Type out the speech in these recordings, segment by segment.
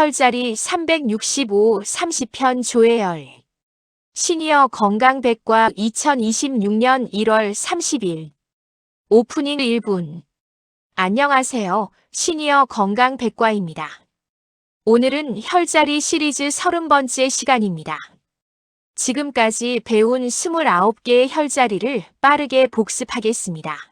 혈자리 365 30편 조혜열 시니어 건강백과 2026년 1월 30일 오프닝 1분 안녕하세요. 시니어 건강백과입니다. 오늘은 혈자리 시리즈 30번째 시간입니다. 지금까지 배운 29개의 혈자리를 빠르게 복습하겠습니다.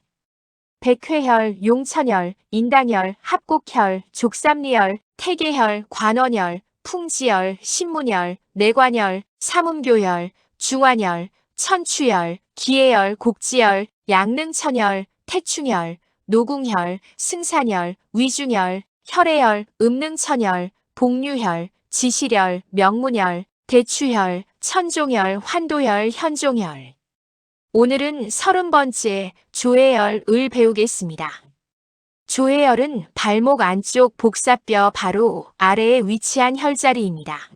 백회혈, 용천혈, 인당혈, 합곡혈, 족삼리혈, 태계혈, 관원혈, 풍지혈, 신문혈, 내관혈, 삼음교혈, 중환혈, 천추혈, 기해혈, 곡지혈, 양릉천혈, 태충혈, 노궁혈, 승산혈, 위중혈, 혈해혈, 음릉천혈, 복류혈, 지실혈, 명문혈, 대추혈, 천종혈, 환도혈, 현종혈. 오늘은 30번째 조혜열을 배우겠습니다. 조혜열은 발목 안쪽 복사뼈 바로 아래에 위치한 혈자리입니다.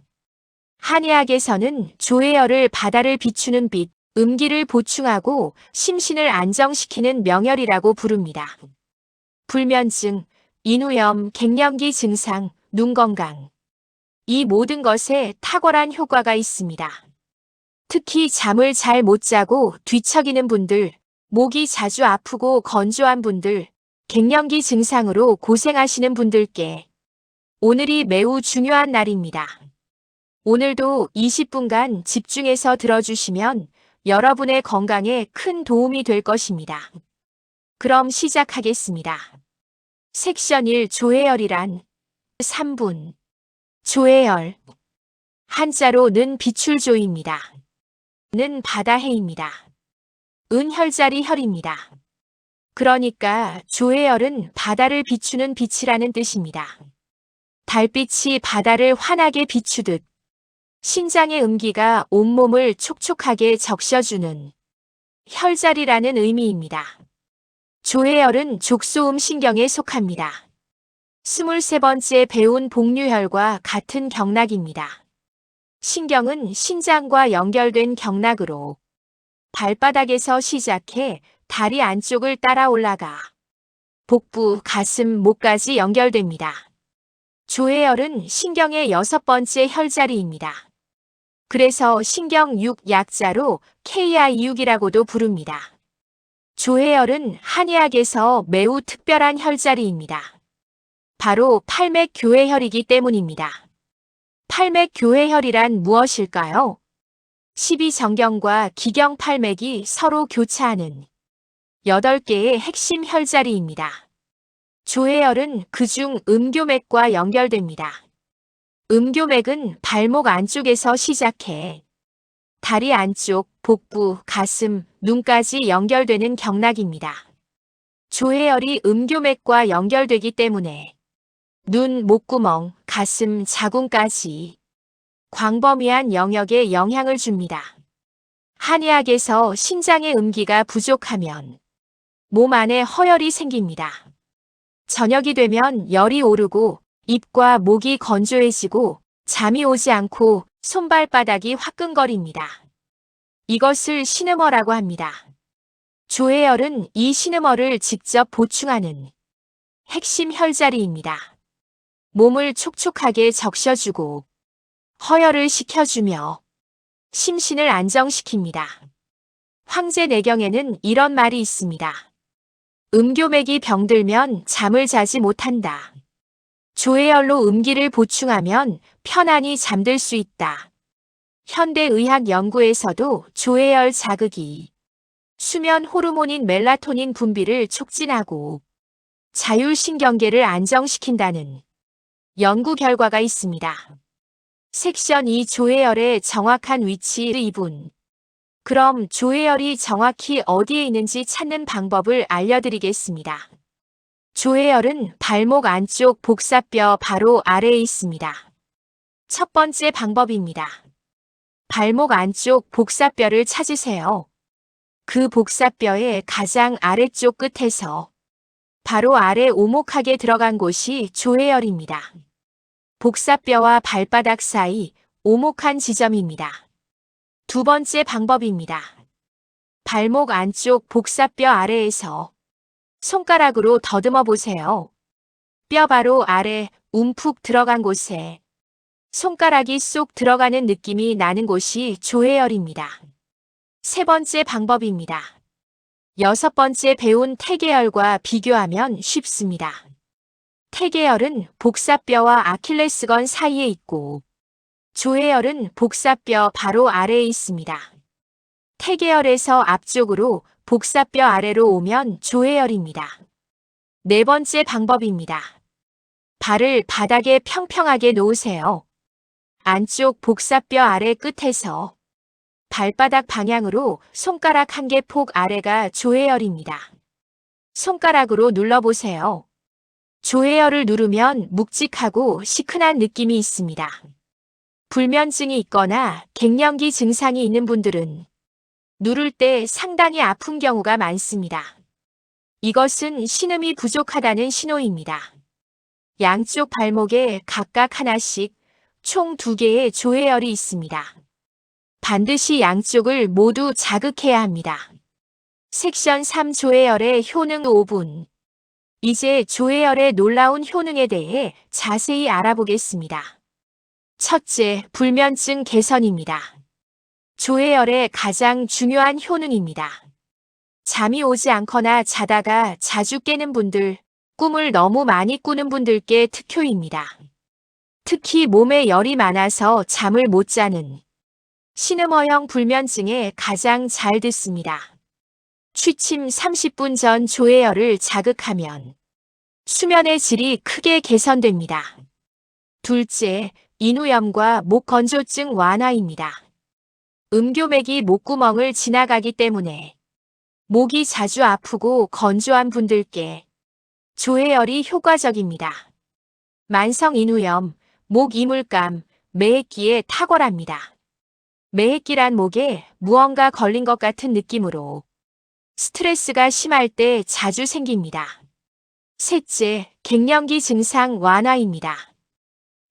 한의학에서는 조혜열을 바다를 비추는 빛, 음기를 보충하고 심신을 안정시키는 명혈이라고 부릅니다. 불면증, 인후염, 갱년기 증상, 눈 건강. 이 모든 것에 탁월한 효과가 있습니다. 특히 잠을 잘 못 자고 뒤척이는 분들, 목이 자주 아프고 건조한 분들, 갱년기 증상으로 고생하시는 분들께 오늘이 매우 중요한 날입니다. 오늘도 20분간 집중해서 들어주시면 여러분의 건강에 큰 도움이 될 것입니다. 그럼 시작하겠습니다. 섹션 1 조혜열이란 3분 조혜열 한자로는 비출조입니다. 는 바다해입니다. 은혈자리 혈입니다. 그러니까 조혜열은 바다를 비추는 빛이라는 뜻입니다. 달빛이 바다를 환하게 비추듯 신장의 음기가 온몸을 촉촉하게 적셔주는 혈자리라는 의미입니다. 조혜열은 족소음 신경에 속합니다. 23번째 배운 복류혈과 같은 경락입니다. 신경은 신장과 연결된 경락으로 발바닥에서 시작해 다리 안쪽을 따라 올라가 복부, 가슴, 목까지 연결됩니다. 조혜열은 신경의 6번째 혈자리입니다. 그래서 신경6 약자로 KI6이라고도 부릅니다. 조혜열은 한의학에서 매우 특별한 혈자리입니다. 바로 팔맥교회혈이기 때문입니다. 팔맥교회혈이란 무엇일까요? 12정경과 기경팔맥이 서로 교차하는 8개의 핵심 혈자리입니다. 조혜열은 그중 음교맥과 연결됩니다. 음교맥은 발목 안쪽에서 시작해 다리 안쪽, 복부, 가슴, 눈까지 연결되는 경락입니다. 조혜열이 음교맥과 연결되기 때문에 눈, 목구멍, 가슴, 자궁까지 광범위한 영역에 영향을 줍니다. 한의학에서 신장의 음기가 부족하면 몸 안에 허열이 생깁니다. 저녁이 되면 열이 오르고 입과 목이 건조해지고 잠이 오지 않고 손발바닥이 화끈거립니다. 이것을 신음어라고 합니다. 조혜열은 이 신음어를 직접 보충하는 핵심 혈자리입니다. 몸을 촉촉하게 적셔주고 허열을 식혀주며 심신을 안정시킵니다. 황제내경에는 이런 말이 있습니다. 음교맥이 병들면 잠을 자지 못한다. 조혜열로 음기를 보충하면 편안히 잠들 수 있다. 현대의학 연구에서도 조혜열 자극이 수면 호르몬인 멜라토닌 분비를 촉진하고 자율신경계를 안정시킨다는 연구 결과가 있습니다. 섹션 2 조혜열의 정확한 위치 2분. 그럼 조혜열이 정확히 어디에 있는지 찾는 방법을 알려드리겠습니다. 조혜열은 발목 안쪽 복사뼈 바로 아래에 있습니다. 첫 번째 방법입니다. 발목 안쪽 복사뼈를 찾으세요. 그 복사뼈의 가장 아래쪽 끝에서 바로 아래 오목하게 들어간 곳이 조혜열입니다. 복사뼈와 발바닥 사이 오목한 지점입니다. 두 번째 방법입니다. 발목 안쪽 복사뼈 아래에서 손가락으로 더듬어 보세요. 뼈 바로 아래 움푹 들어간 곳에 손가락이 쏙 들어가는 느낌이 나는 곳이 조회열입니다. 세 번째 방법입니다. 여섯 번째 배운 태계열과 비교하면 쉽습니다. 태계열은 복사뼈와 아킬레스건 사이에 있고 조회열은 복사뼈 바로 아래에 있습니다. 태계열에서 앞쪽으로 복사뼈 아래로 오면 조회열입니다. 네 번째 방법입니다. 발을 바닥에 평평하게 놓으세요. 안쪽 복사뼈 아래 끝에서 발바닥 방향으로 손가락 한 개 폭 아래가 조회열입니다. 손가락으로 눌러보세요. 조회열을 누르면 묵직하고 시큰한 느낌이 있습니다. 불면증이 있거나 갱년기 증상이 있는 분들은 누를 때 상당히 아픈 경우가 많습니다. 이것은 신음이 부족하다는 신호입니다. 양쪽 발목에 각각 하나씩 총 2개의 조회열이 있습니다. 반드시 양쪽을 모두 자극해야 합니다. 섹션 3 조회열의 효능 5분. 이제 조회열의 놀라운 효능에 대해 자세히 알아보겠습니다. 첫째, 불면증 개선입니다. 조회열의 가장 중요한 효능입니다. 잠이 오지 않거나 자다가 자주 깨는 분들, 꿈을 너무 많이 꾸는 분들께 특효입니다. 특히 몸에 열이 많아서 잠을 못 자는 신음어형 불면증에 가장 잘 듣습니다. 취침 30분 전 조회열을 자극하면 수면의 질이 크게 개선됩니다. 둘째, 인후염과 목 건조증 완화입니다. 음교맥이 목구멍을 지나가기 때문에 목이 자주 아프고 건조한 분들께 조회열이 효과적입니다. 만성 인후염, 목 이물감, 매획기에 탁월합니다. 매획기란 목에 무언가 걸린 것 같은 느낌으로 스트레스가 심할 때 자주 생깁니다. 셋째, 갱년기 증상 완화입니다.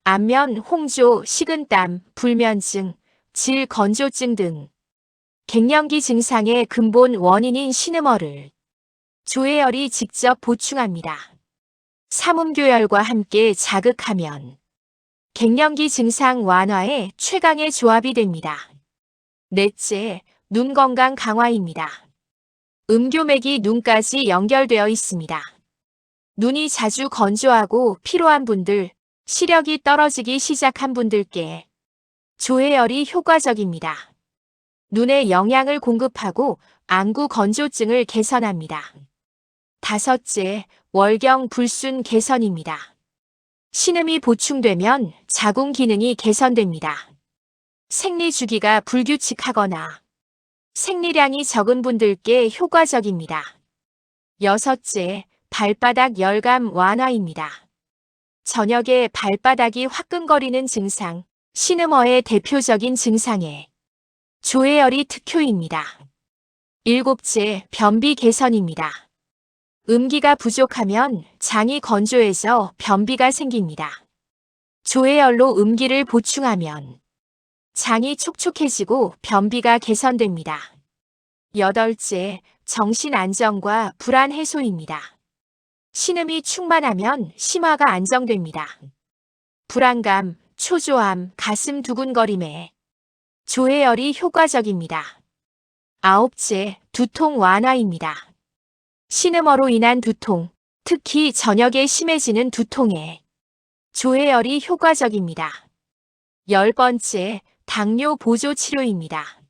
안면, 홍조, 식은땀, 불면증, 질 건조증 등 갱년기 증상의 근본 원인인 신음어를 조회열이 직접 보충합니다. 삼음교열과 함께 자극하면 갱년기 증상 완화에 최강의 조합이 됩니다. 넷째, 눈 건강 강화입니다. 음교맥이 눈까지 연결되어 있습니다. 눈이 자주 건조하고 피로한 분들, 시력이 떨어지기 시작한 분들께 조회열이 효과적입니다. 눈에 영양을 공급하고 안구 건조증을 개선합니다. 다섯째, 월경 불순 개선입니다. 신음이 보충되면 자궁 기능이 개선됩니다. 생리 주기가 불규칙하거나 생리량이 적은 분들께 효과적입니다. 여섯째, 발바닥 열감 완화입니다. 저녁에 발바닥이 화끈거리는 증상, 신음어의 대표적인 증상에 조회열이 특효입니다. 일곱째, 변비 개선입니다. 음기가 부족하면 장이 건조해서 변비가 생깁니다. 조회열로 음기를 보충하면 장이 촉촉해지고 변비가 개선됩니다. 여덟째, 정신 안정과 불안 해소입니다. 신음이 충만하면 심화가 안정됩니다. 불안감, 초조함, 가슴 두근거림에 조회열이 효과적입니다. 아홉째, 두통 완화입니다. 신음어로 인한 두통, 특히 저녁에 심해지는 두통에 조회열이 효과적입니다. 열 번째, 당뇨 보조 치료입니다.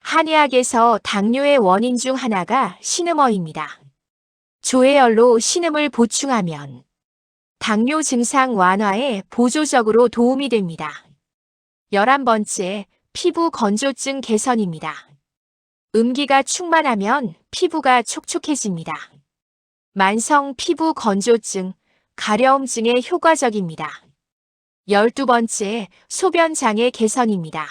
한의학에서 당뇨의 원인 중 하나가 신음어입니다. 조회열로 신음을 보충하면 당뇨 증상 완화에 보조적으로 도움이 됩니다. 11번째, 피부 건조증 개선입니다. 음기가 충만하면 피부가 촉촉해집니다. 만성 피부 건조증, 가려움증에 효과적입니다. 12번째, 소변 장애 개선입니다.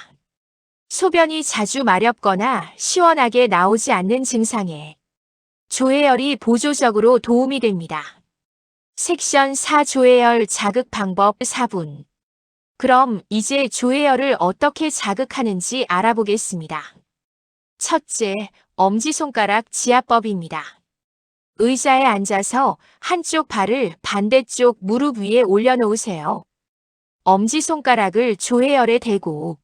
소변이 자주 마렵거나 시원하게 나오지 않는 증상에 조회열이 보조적으로 도움이 됩니다. 섹션 4 조회열 자극 방법 4분. 그럼 이제 조회열을 어떻게 자극하는지 알아보겠습니다. 첫째, 엄지손가락 지압법입니다. 의자에 앉아서 한쪽 발을 반대쪽 무릎 위에 올려놓으세요. 엄지손가락을 조회열에 대고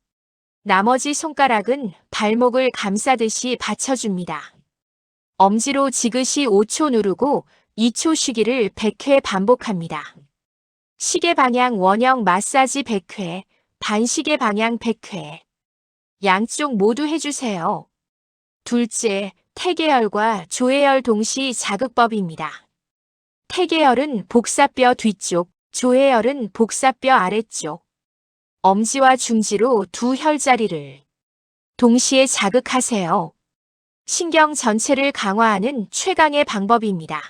나머지 손가락은 발목을 감싸듯이 받쳐줍니다. 엄지로 지그시 5초 누르고 2초 쉬기를 100회 반복합니다. 시계 방향 원형 마사지 100회, 반시계 방향 100회. 양쪽 모두 해주세요. 둘째, 태계열과 조회열 동시 자극법입니다. 태계열은 복사뼈 뒤쪽, 조회열은 복사뼈 아래쪽. 엄지와 중지로 두 혈자리를 동시에 자극하세요. 신경 전체를 강화하는 최강의 방법입니다.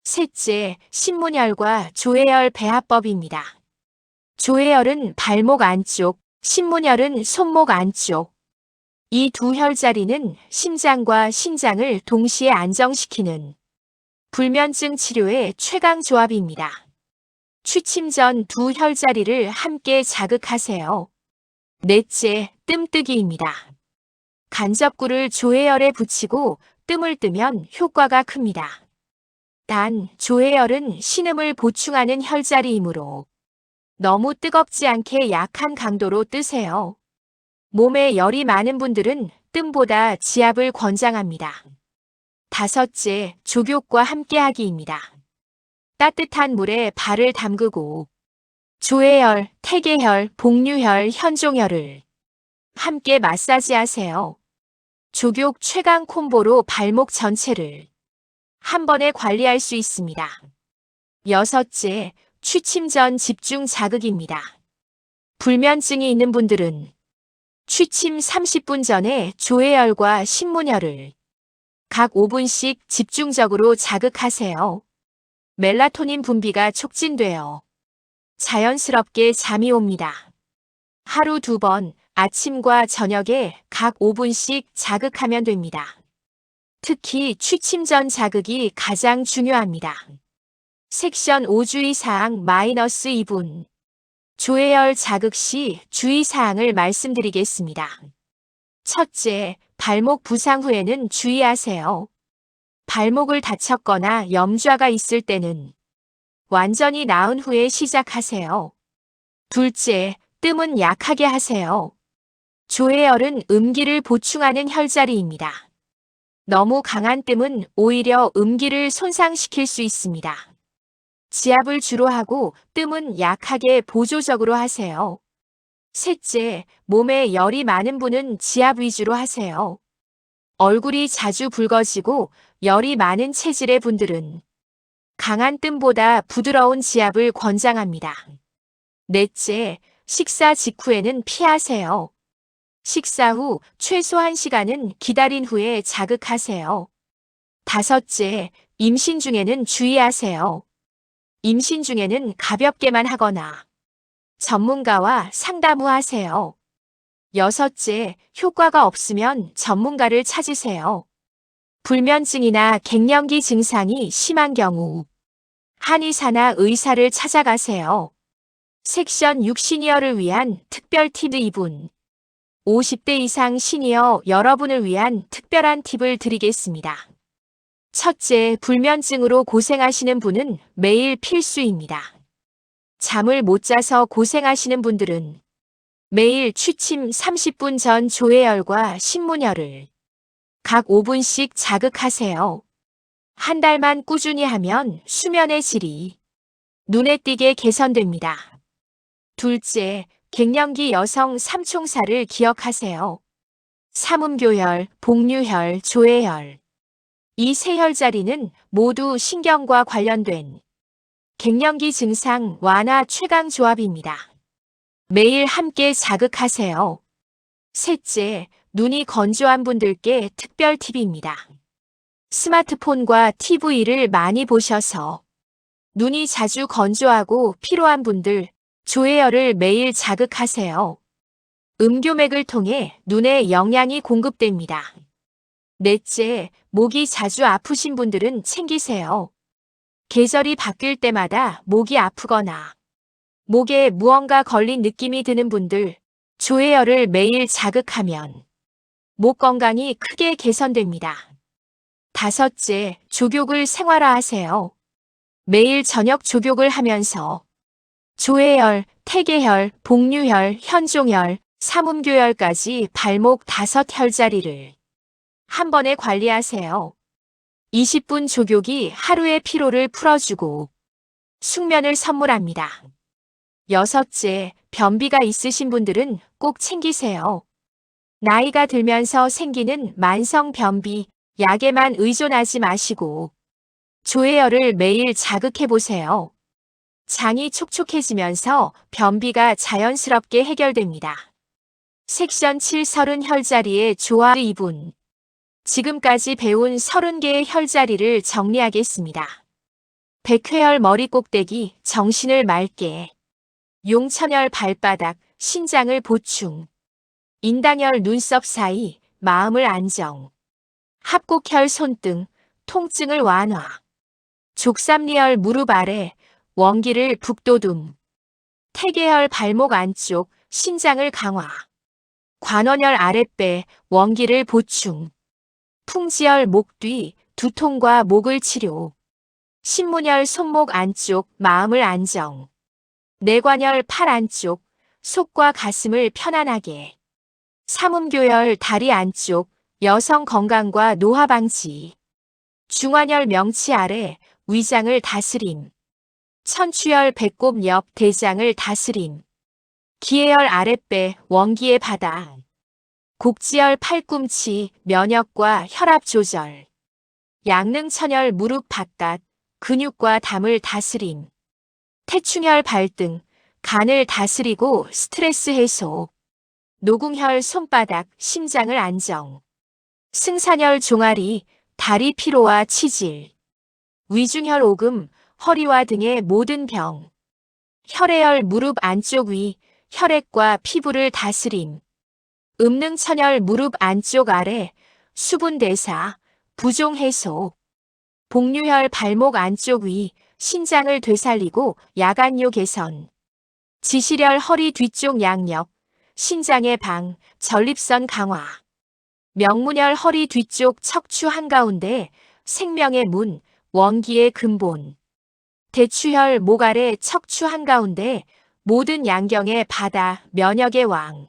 셋째, 신문혈과 조회열 배합법입니다. 조회열은 발목 안쪽, 신문혈은 손목 안쪽. 이 두 혈자리는 심장과 신장을 동시에 안정시키는 불면증 치료의 최강 조합입니다. 취침 전 두 혈자리를 함께 자극하세요. 넷째, 뜸뜨기입니다. 간접구를 조회열에 붙이고 뜸을 뜨면 효과가 큽니다. 단, 조회열은 신음을 보충하는 혈자리이므로 너무 뜨겁지 않게 약한 강도로 뜨세요. 몸에 열이 많은 분들은 뜸보다 지압을 권장합니다. 다섯째, 족욕과 함께하기입니다. 따뜻한 물에 발을 담그고 조회열, 태계혈, 복류혈, 현종혈을 함께 마사지하세요. 족욕 최강 콤보로 발목 전체를 한 번에 관리할 수 있습니다. 여섯째, 취침 전 집중 자극입니다. 불면증이 있는 분들은 취침 30분 전에 조회열과 신문혈을 각 5분씩 집중적으로 자극하세요. 멜라토닌 분비가 촉진되어 자연스럽게 잠이 옵니다. 하루 2번, 아침과 저녁에 각 5분씩 자극하면 됩니다. 특히 취침 전 자극이 가장 중요합니다. 섹션 5주의사항 -2분. 조회열 자극 시 주의사항을 말씀드리겠습니다. 첫째, 발목 부상 후에는 주의하세요. 발목을 다쳤거나 염좌가 있을 때는 완전히 나은 후에 시작하세요. 둘째, 뜸은 약하게 하세요. 조회열은 음기를 보충하는 혈자리입니다. 너무 강한 뜸은 오히려 음기를 손상시킬 수 있습니다. 지압을 주로 하고 뜸은 약하게 보조적으로 하세요. 셋째, 몸에 열이 많은 분은 지압 위주로 하세요. 얼굴이 자주 붉어지고 열이 많은 체질의 분들은 강한 뜸보다 부드러운 지압을 권장합니다. 넷째, 식사 직후에는 피하세요. 식사 후 최소 1시간은 기다린 후에 자극하세요. 다섯째, 임신 중에는 주의하세요. 임신 중에는 가볍게만 하거나 전문가와 상담 후 하세요. 여섯째, 효과가 없으면 전문가를 찾으세요. 불면증이나 갱년기 증상이 심한 경우 한의사나 의사를 찾아가세요. 섹션 6 시니어를 위한 특별 팁 2분. 50대 이상 시니어 여러분을 위한 특별한 팁을 드리겠습니다. 첫째, 불면증으로 고생하시는 분은 매일 필수입니다. 잠을 못 자서 고생하시는 분들은 매일 취침 30분 전 조회열과 신문열을 각 5분씩 자극하세요. 한 달만 꾸준히 하면 수면의 질이 눈에 띄게 개선됩니다. 둘째, 갱년기 여성 삼총사를 기억하세요. 삼음교혈, 복류혈, 조회혈. 이 세 혈자리는 모두 신경과 관련된 갱년기 증상 완화 최강 조합입니다. 매일 함께 자극하세요. 셋째, 눈이 건조한 분들께 특별 팁입니다. 스마트폰과 TV를 많이 보셔서 눈이 자주 건조하고 피로한 분들, 조회열을 매일 자극하세요. 음교맥을 통해 눈에 영양이 공급됩니다. 넷째, 목이 자주 아프신 분들은 챙기세요. 계절이 바뀔 때마다 목이 아프거나 목에 무언가 걸린 느낌이 드는 분들, 조회열을 매일 자극하면 목 건강이 크게 개선됩니다. 다섯째, 족욕을 생활화하세요. 매일 저녁 족욕을 하면서 조해열, 태계열, 복류열, 현종열, 삼음교열까지 발목 5혈자리를 한 번에 관리하세요. 20분 족욕이 하루의 피로를 풀어주고 숙면을 선물합니다. 여섯째, 변비가 있으신 분들은 꼭 챙기세요. 나이가 들면서 생기는 만성 변비, 약에만 의존하지 마시고 조해열을 매일 자극해보세요. 장이 촉촉해지면서 변비가 자연스럽게 해결됩니다. 섹션 7 30혈자리의 조화 2분. 지금까지 배운 30개의 혈자리를 정리하겠습니다. 백회열 머리 꼭대기, 정신을 맑게. 용천열 발바닥, 신장을 보충. 인당열 눈썹 사이, 마음을 안정. 합곡혈 손등, 통증을 완화. 족삼리열 무릎 아래, 원기를 북돋움. 태계열 발목 안쪽, 신장을 강화. 관원열 아랫배, 원기를 보충. 풍지열 목 뒤, 두통과 목을 치료. 신문열 손목 안쪽, 마음을 안정. 내관열 팔 안쪽, 속과 가슴을 편안하게. 삼음교열 다리 안쪽, 여성 건강과 노화 방지. 중환열 명치 아래, 위장을 다스림. 천추열 배꼽 옆 대장을 다스림. 기해열 아랫배, 원기의 바다. 곡지열 팔꿈치, 면역과 혈압 조절. 양릉천열 무릎 바깥, 근육과 담을 다스림. 태충혈 발등, 간을 다스리고 스트레스 해소. 노궁혈 손바닥, 심장을 안정. 승산혈 종아리, 다리 피로와 치질. 위중혈 오금, 허리와 등의 모든 병. 혈해열 무릎 안쪽 위, 혈액과 피부를 다스림. 음능천열 무릎 안쪽 아래, 수분 대사, 부종 해소. 복류혈 발목 안쪽 위, 신장을 되살리고 야간요 개선. 지시렬 허리 뒤쪽 양옆, 신장의 방, 전립선 강화. 명문혈 허리 뒤쪽 척추 한가운데, 생명의 문, 원기의 근본. 대추혈 목 아래 척추 한가운데, 모든 양경의 바다, 면역의 왕.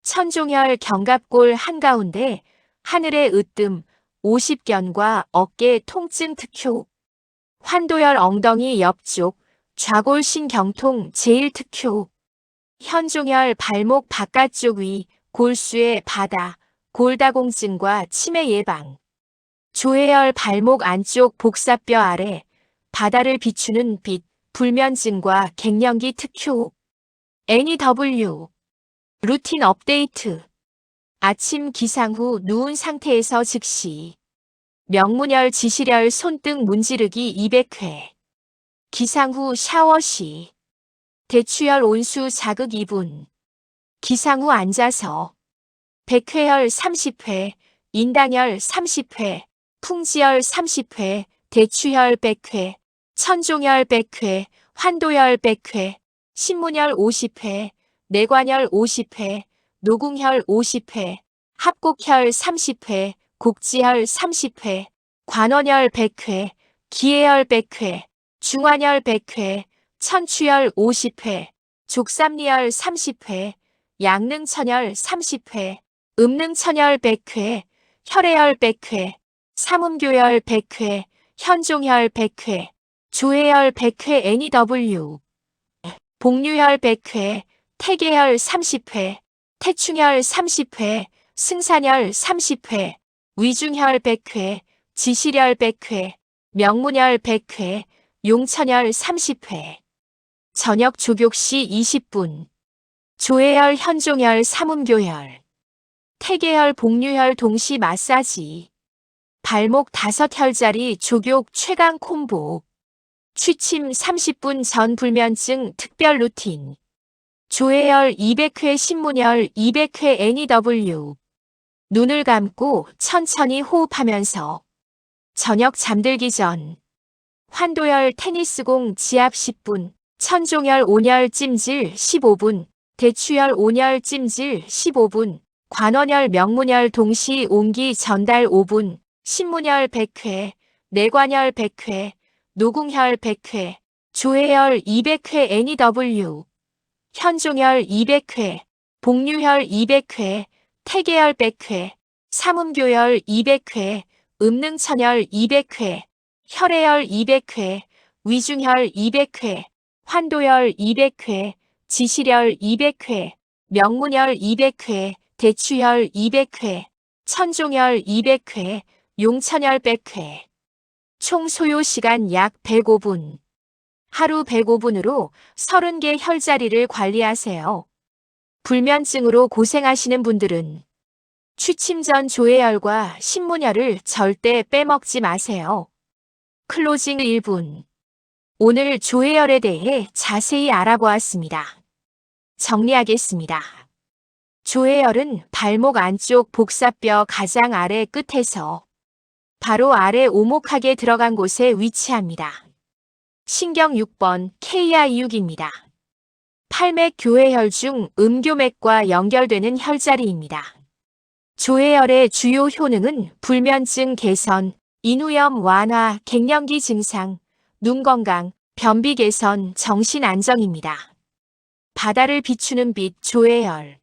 천종혈 견갑골 한가운데, 하늘의 으뜸, 50견과 어깨 통증 특효. 환도혈 엉덩이 옆쪽, 좌골신경통 제1특효. 현종혈 발목 바깥쪽 위, 골수의 바다, 골다공증과 치매 예방. 조해열 발목 안쪽 복사뼈 아래, 바다를 비추는 빛, 불면증과 갱년기 특효. NEW. 루틴 업데이트. 아침 기상 후 누운 상태에서 즉시. 명문열 지시렬 손등 문지르기 200회. 기상 후 샤워 시. 대추열 온수 자극 2분. 기상 후 앉아서. 백회열 30회, 인당열 30회, 풍지열 30회, 대추열 100회, 천종열 100회, 환도열 100회, 신문열 50회, 내관열 50회, 노궁혈 50회, 합곡혈 30회, 곡지혈 30회, 관원혈 100회, 기해혈 100회, 중환혈 100회, 천추혈 50회, 족삼리혈 30회, 양릉천혈 30회, 음릉천혈 100회, 혈해혈 100회, 삼음교열 100회, 현종혈 100회, 조해혈 100회 NEW, 복류혈 100회, 태계혈 30회, 태충혈 30회, 승산혈 30회, 위중혈 100회, 지시혈 100회, 명문혈 100회, 용천혈 30회. 저녁 족욕 시 20분. 조해혈 현종혈 삼음교열. 태계혈 복류혈 동시 마사지. 발목 5혈자리 족욕 최강 콤보. 취침 30분 전 불면증 특별 루틴. 조해열 200회 신문열 200회 NEW. 눈을 감고 천천히 호흡하면서 저녁 잠들기 전 환도열 테니스공 지압 10분, 천종열 온열 찜질 15분, 대추열 온열 찜질 15분, 관원열 명문열 동시 온기 전달 5분, 신문열 100회, 내관열 100회, 노궁혈 100회, 조해열 200회 NEW, 현종열 200회, 복류열 200회, 태계열 100회, 삼음교열 200회, 음능천열 200회, 혈해열 200회, 위중열 200회, 환도열 200회, 지시열 200회, 명문열 200회, 대추열 200회, 천종열 200회, 용천열 100회. 총 소요 시간 약 105분. 하루 105분으로 30개 혈자리를 관리하세요. 불면증으로 고생하시는 분들은 취침 전 조해열과 신문열을 절대 빼먹지 마세요. 클로징 1분. 오늘 조해열에 대해 자세히 알아보았습니다. 정리하겠습니다. 조해열은 발목 안쪽 복사뼈 가장 아래 끝에서 바로 아래 오목하게 들어간 곳에 위치합니다. 신경 6번 KI6입니다. 팔맥 교해혈 중 음교맥과 연결되는 혈자리입니다. 조해열의 주요 효능은 불면증 개선, 인후염 완화, 갱년기 증상, 눈 건강, 변비 개선, 정신 안정입니다. 바다를 비추는 빛 조해열.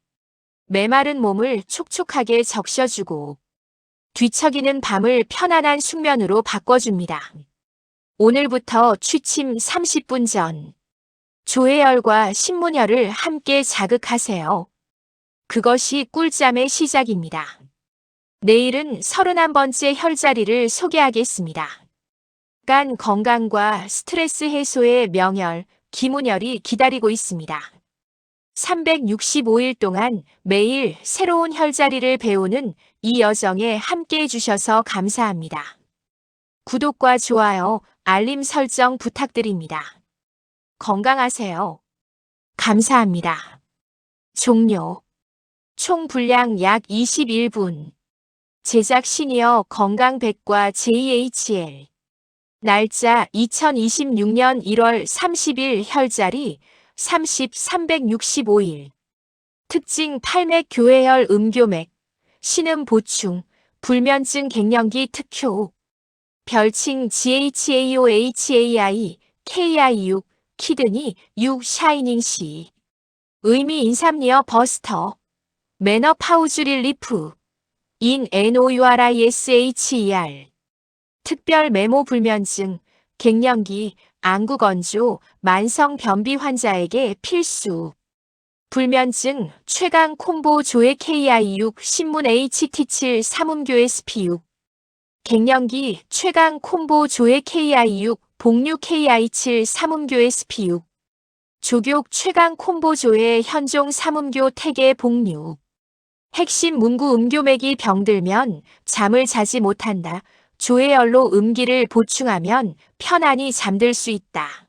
메마른 몸을 촉촉하게 적셔주고 뒤척이는 밤을 편안한 숙면으로 바꿔줍니다. 오늘부터 취침 30분 전 조해열과 신문열을 함께 자극하세요. 그것이 꿀잠의 시작입니다. 내일은 31번째 혈자리를 소개하겠습니다. 간 건강과 스트레스 해소의 명혈, 기문혈이 기다리고 있습니다. 365일 동안 매일 새로운 혈자리를 배우는 이 여정에 함께해 주셔서 감사합니다. 구독과 좋아요, 알림 설정 부탁드립니다. 건강하세요. 감사합니다. 종료. 총 분량 약 21분. 제작 시니어 건강백과 JHL. 날짜 2026년 1월 30일 혈자리 365일. 특징 팔맥 교해열 음교맥, 신음 보충, 불면증 갱년기 특효. 별칭 GHAOHAI, KI6, 키드니 6 샤이닝 C. 의미 인삼니어 버스터. 메너파우즈 릴리프. 인 NOURISHER. 특별 메모 불면증, 갱년기, 안구 건조, 만성 변비 환자에게 필수. 불면증 최강 콤보 조해 KI6 신문 HT7 삼음교 SP6. 갱년기 최강 콤보 조해 KI6 복류 KI7 삼음교 SP6. 조격 최강 콤보 조해 현종 삼음교 태계 복류. 핵심 문구 음교맥이 병들면 잠을 자지 못한다. 조해열로 음기를 보충하면 편안히 잠들 수 있다.